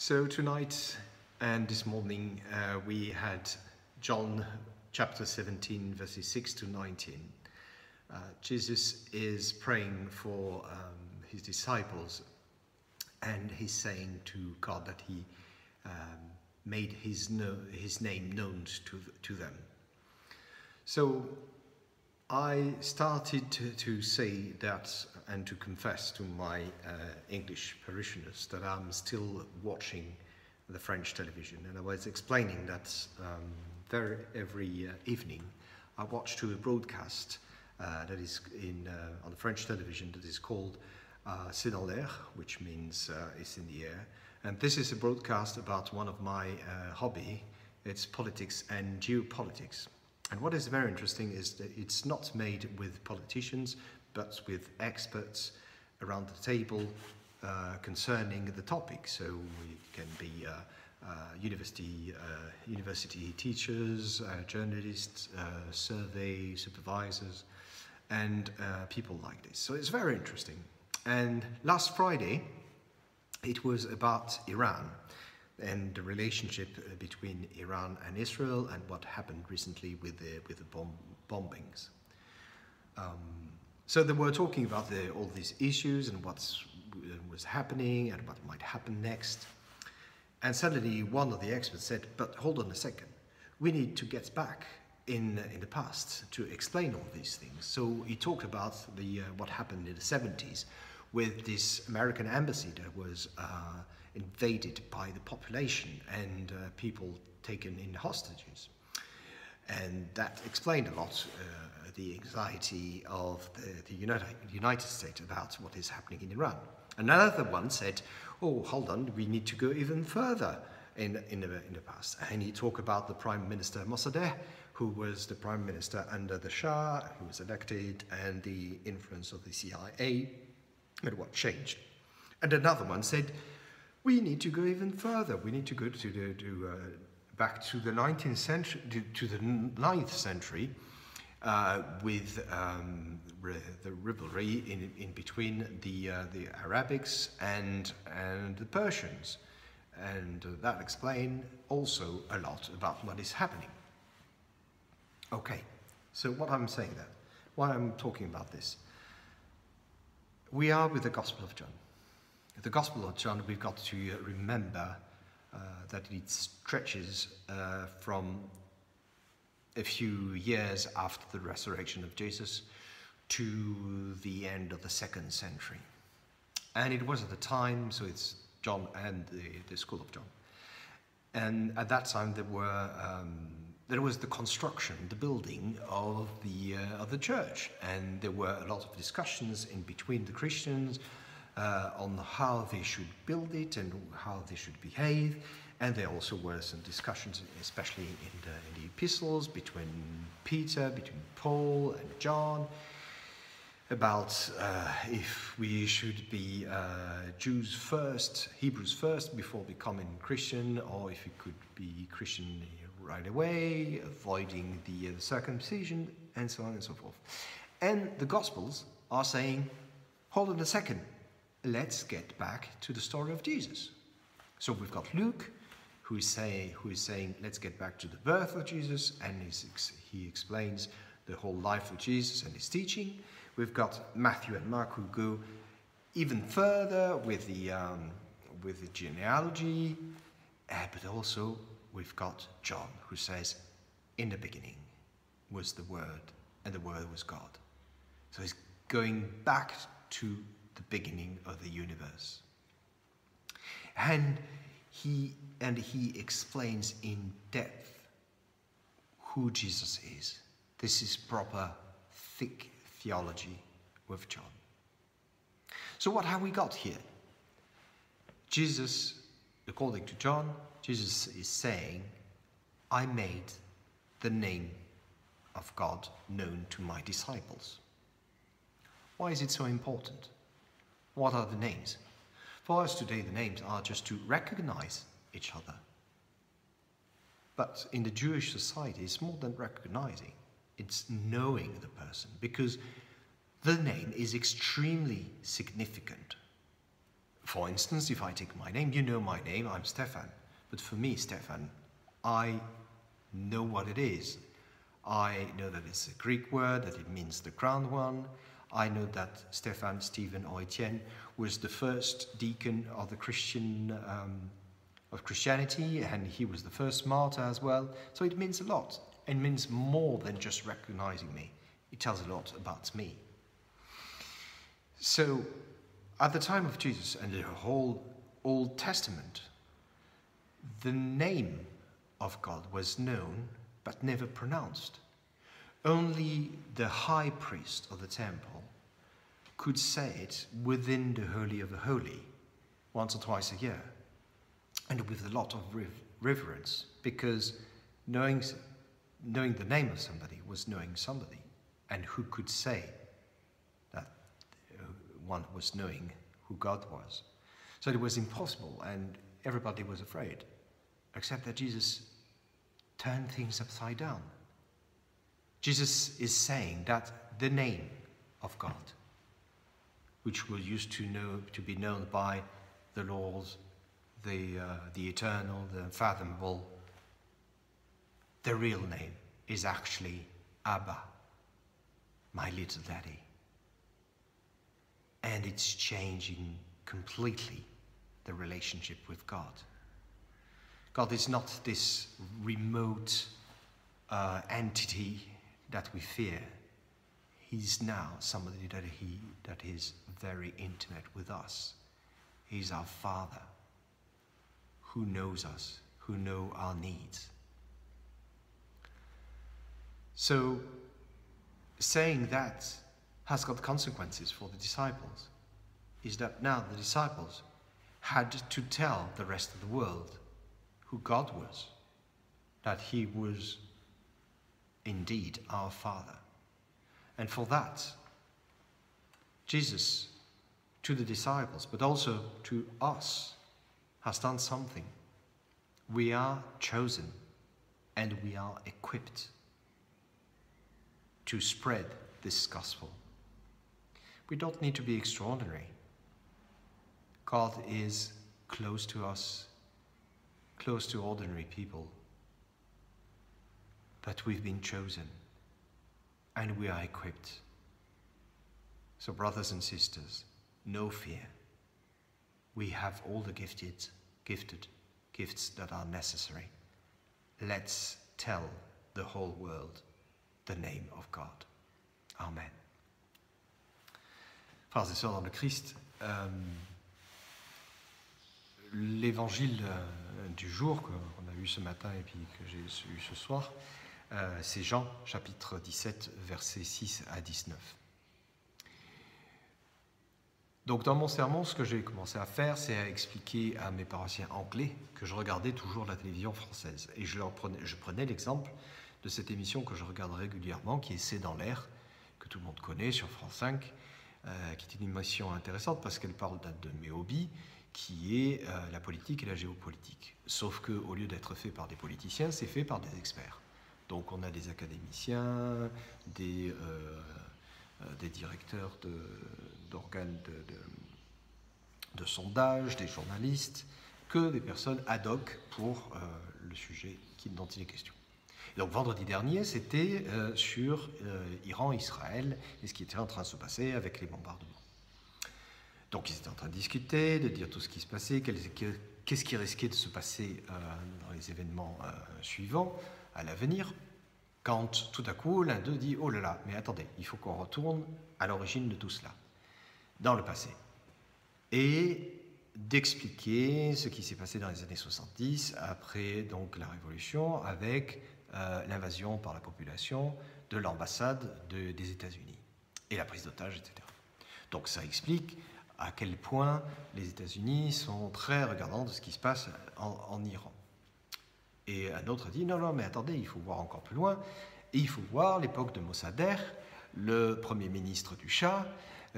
So tonight and this morning we had John chapter 17 verses 6 to 19. Jesus is praying for his disciples, and he's saying to God that he made his name known to them. So I started to say that and to confess to my English parishioners that I'm still watching the French television, and I was explaining that every evening I watch to a broadcast that is on the French television that is called C'est dans l'air, which means it's in the air, and this is a broadcast about one of my hobby. It's politics and geopolitics. And what is very interesting is that it's not made with politicians, but with experts around the table concerning the topic. So it can be university teachers, journalists, survey supervisors, and people like this. So it's very interesting. And last Friday, it was about Iran and the relationship between Iran and Israel, and what happened recently with the bombings. So they were talking about all these issues and what was happening and what might happen next. And suddenly one of the experts said, but hold on a second, we need to get back in the past to explain all these things. So he talked about what happened in the 70s with this American embassy that was invaded by the population and people taken in hostages. And that explained a lot the anxiety of the United States about what is happening in Iran. Another one said, oh, hold on, we need to go even further in the past. And he talked about the Prime Minister Mossadegh, who was the Prime Minister under the Shah, who was elected, and the influence of the CIA and what changed. And another one said, we need to go even further. We need to go back to the 19th century, to the 9th century, with the rivalry in between the Arabics and the Persians, and that explains also a lot about what is happening. Okay, so what I'm saying that, why I'm talking about this, we are with the Gospel of John. The Gospel of John, we've got to remember that it stretches from a few years after the resurrection of Jesus to the end of the 2nd century. And it was at the time, so it's John and the School of John. And at that time there was the construction, the building of the church, and there were a lot of discussions in between the Christians on how they should build it and how they should behave. And there also were some discussions, especially in the epistles, between Peter, between Paul and John, about if we should be Jews first, Hebrews first, before becoming Christian, or if we could be Christian right away, avoiding the circumcision, and so on and so forth. And the Gospels are saying, hold on a second, let's get back to the story of Jesus. So we've got Luke, who is saying, let's get back to the birth of Jesus, and he explains the whole life of Jesus and his teaching. We've got Matthew and Mark, who go even further with the genealogy, but also we've got John, who says, in the beginning was the Word, and the Word was God. So he's going back to the beginning of the universe. And he explains in depth who Jesus is. This is proper thick theology with John. So what have we got here? Jesus, according to John, Jesus is saying, I made the name of God known to my disciples. Why is it so important? What are the names? For us today, the names are just to recognize each other. But in the Jewish society, it's more than recognizing. It's knowing the person, because the name is extremely significant For instance, if I take my name, you know my name, I'm Stéphane. But for me, Stéphane, I know what it is. I know that it's a Greek word, that it means the crowned one. I know that Stéphane, Stephen, or Etienne was the first deacon of the of Christianity, and he was the first martyr as well. So it means a lot. It means more than just recognizing me. It tells a lot about me. So, at the time of Jesus and the whole Old Testament, the name of God was known but never pronounced. Only the high priest of the temple could say it within the Holy of the Holy, once or twice a year, and with a lot of reverence, because knowing the name of somebody was knowing somebody, and who could say that one was knowing who God was. So it was impossible, and everybody was afraid, except that Jesus turned things upside down. Jesus is saying that the name of God, which was used to be known by the Lord, the eternal, the unfathomable, the real name is actually Abba, my little daddy. And it's changing completely the relationship with God. God is not this remote entity that we fear. He's now somebody that is very intimate with us. He's our Father, who knows us, who knows our needs. So, saying that has got consequences for the disciples, is that now the disciples had to tell the rest of the world who God was, that he was indeed our Father. And for that, Jesus, to the disciples, but also to us, has done something. We are chosen and we are equipped to spread this gospel. We don't need to be extraordinary. God is close to us, close to ordinary people. But we've been chosen and we are equipped. So brothers and sisters, no fear. We have all the gifted gifts that are necessary. Let's tell the whole world the name of God. Amen. Frères et sœurs dans le Christ, l'évangile du jour qu'on a eu ce matin et puis que j'ai eu ce soir, c'est Jean, chapitre 17, versets 6 à 19. Donc dans mon sermon, ce que j'ai commencé à faire, c'est à expliquer à mes paroissiens anglais que je regardais toujours la télévision française. Et je prenais l'exemple de cette émission que je regarde régulièrement, qui est C'est dans l'air, que tout le monde connaît sur France 5, qui est une émission intéressante parce qu'elle parle d'un de mes hobbies, qui est la politique et la géopolitique. Sauf qu'au lieu d'être fait par des politiciens, c'est fait par des experts. Donc on a des académiciens, des directeurs d'organes de sondage, des journalistes, que des personnes ad hoc pour le sujet dont il est question. Et donc vendredi dernier, c'était sur Iran-Israël et ce qui était en train de se passer avec les bombardements. Donc ils étaient en train de discuter, de dire tout ce qui se passait, qu'est-ce qui risquait de se passer dans les événements suivants, à l'avenir, quand tout à coup l'un d'eux dit « Oh là là, mais attendez, il faut qu'on retourne à l'origine de tout cela, dans le passé. » Et d'expliquer ce qui s'est passé dans les années 70, après donc la Révolution, avec l'invasion par la population de l'ambassade des États-Unis, et la prise d'otages, etc. Donc ça explique à quel point les États-Unis sont très regardants de ce qui se passe en Iran. Et un autre dit, non, mais attendez, il faut voir encore plus loin, et il faut voir l'époque de Mossadegh, le premier ministre du Shah,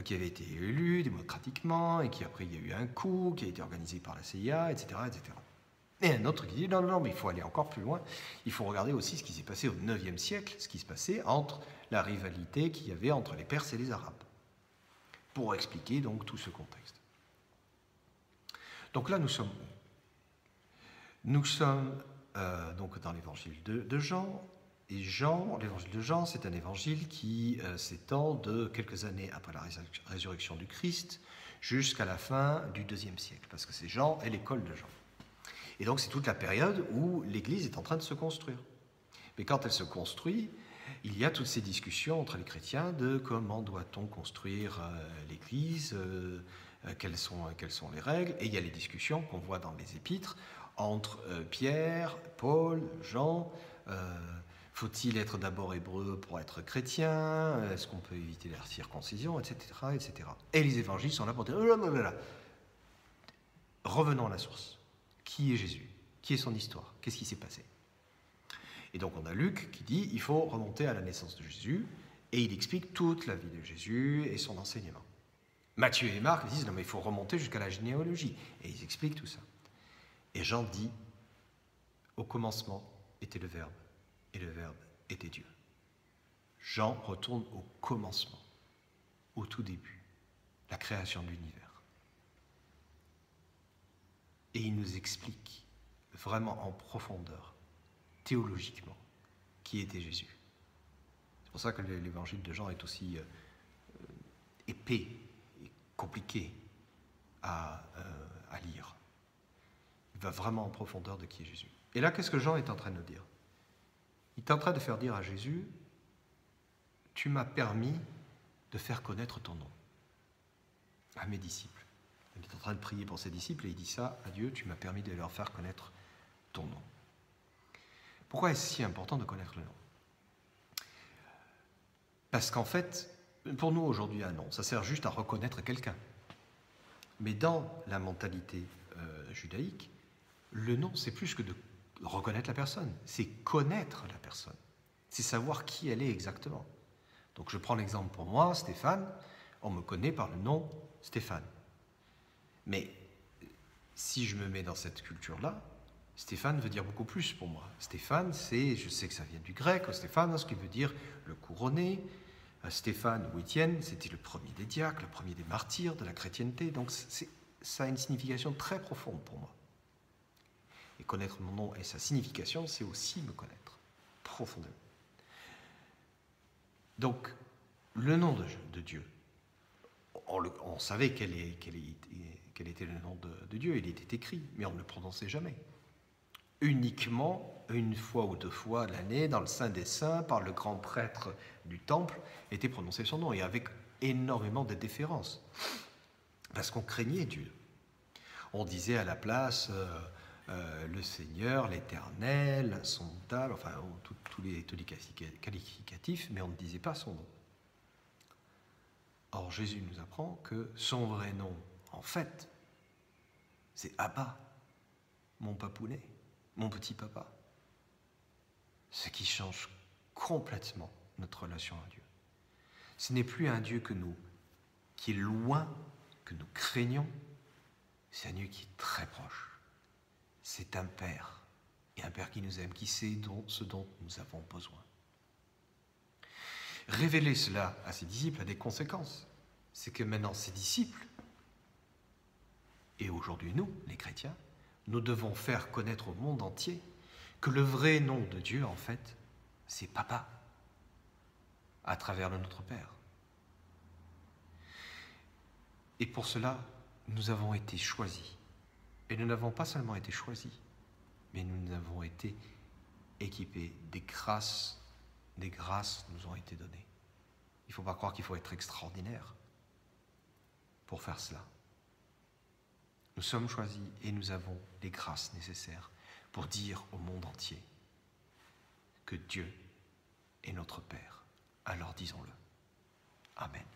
qui avait été élu démocratiquement, et qui après il y a eu un coup, qui a été organisé par la CIA, etc., etc. Et un autre qui dit, non, mais il faut aller encore plus loin, il faut regarder aussi ce qui s'est passé au IXe siècle, ce qui se passait entre la rivalité qu'il y avait entre les Perses et les Arabes, pour expliquer donc tout ce contexte. Donc là, nous sommes où? Nous sommes donc dans l'évangile de Jean. Et Jean, l'évangile de Jean, c'est un évangile qui s'étend de quelques années après la résurrection du Christ jusqu'à la fin du IIe siècle, parce que c'est Jean et l'école de Jean. Et donc c'est toute la période où l'Église est en train de se construire. Mais quand elle se construit, il y a toutes ces discussions entre les chrétiens de comment doit-on construire l'Église, quelles sont les règles, et il y a les discussions qu'on voit dans les épîtres entre Pierre, Paul, Jean. Faut-il être d'abord hébreu pour être chrétien? Est-ce qu'on peut éviter la circoncision, etc., etc. Et les évangiles sont là pour dire revenons à la source. Qui est Jésus? Qui est son histoire? Qu'est-ce qui s'est passé? Et donc on a Luc qui dit il faut remonter à la naissance de Jésus, et il explique toute la vie de Jésus et son enseignement. Matthieu et Marc disent non mais il faut remonter jusqu'à la généalogie, et ils expliquent tout ça. Et Jean dit au commencement était le Verbe, et le Verbe était Dieu. Jean retourne au commencement, au tout début, la création de l'univers. Et il nous explique vraiment en profondeur, théologiquement, qui était Jésus. C'est pour ça que l'évangile de Jean est aussi épais et compliqué à lire. Il va vraiment en profondeur de qui est Jésus. Et là, qu'est-ce que Jean est en train de nous dire? Il est en train de faire dire à Jésus, tu m'as permis de faire connaître ton nom à mes disciples. Il est en train de prier pour ses disciples et il dit ça à Dieu, tu m'as permis de leur faire connaître ton nom. Pourquoi est-ce si important de connaître le nom? Parce qu'en fait, pour nous aujourd'hui, un nom, ça sert juste à reconnaître quelqu'un. Mais dans la mentalité judaïque, le nom, c'est plus que de reconnaître la personne, c'est connaître la personne, c'est savoir qui elle est exactement. Donc je prends l'exemple pour moi, Stéphane, on me connaît par le nom Stéphane. Mais si je me mets dans cette culture-là, Stéphane veut dire beaucoup plus pour moi. Stéphane, je sais que ça vient du grec, Stéphane, ce qui veut dire le couronné. Stéphane ou Étienne, c'était le premier des diacres, le premier des martyrs de la chrétienté, donc ça a une signification très profonde pour moi. Et connaître mon nom et sa signification, c'est aussi me connaître profondément. Donc, le nom de Dieu, on savait quel était le nom de Dieu, il était écrit, mais on ne le prononçait jamais. Uniquement, une fois ou deux fois l'année, dans le Saint des Saints, par le grand prêtre du temple, était prononcé son nom, et avec énormément de déférence, parce qu'on craignait Dieu. On disait à la place... le Seigneur, l'Éternel, l'insondable, enfin tous les qualificatifs, mais on ne disait pas son nom. Or, Jésus nous apprend que son vrai nom, en fait, c'est Abba, mon papounet, mon petit papa. Ce qui change complètement notre relation à Dieu. Ce n'est plus un Dieu qui est loin, que nous craignons, c'est un Dieu qui est très proche. C'est un Père, et un Père qui nous aime, qui sait ce dont nous avons besoin. Révéler cela à ses disciples a des conséquences. C'est que maintenant, ses disciples, et aujourd'hui nous, les chrétiens, nous devons faire connaître au monde entier que le vrai nom de Dieu, en fait, c'est Papa, à travers le Notre Père. Et pour cela, nous avons été choisis. Et nous n'avons pas seulement été choisis, mais nous avons été équipés. Des grâces nous ont été données. Il ne faut pas croire qu'il faut être extraordinaire pour faire cela. Nous sommes choisis et nous avons les grâces nécessaires pour dire au monde entier que Dieu est notre Père. Alors disons-le. Amen.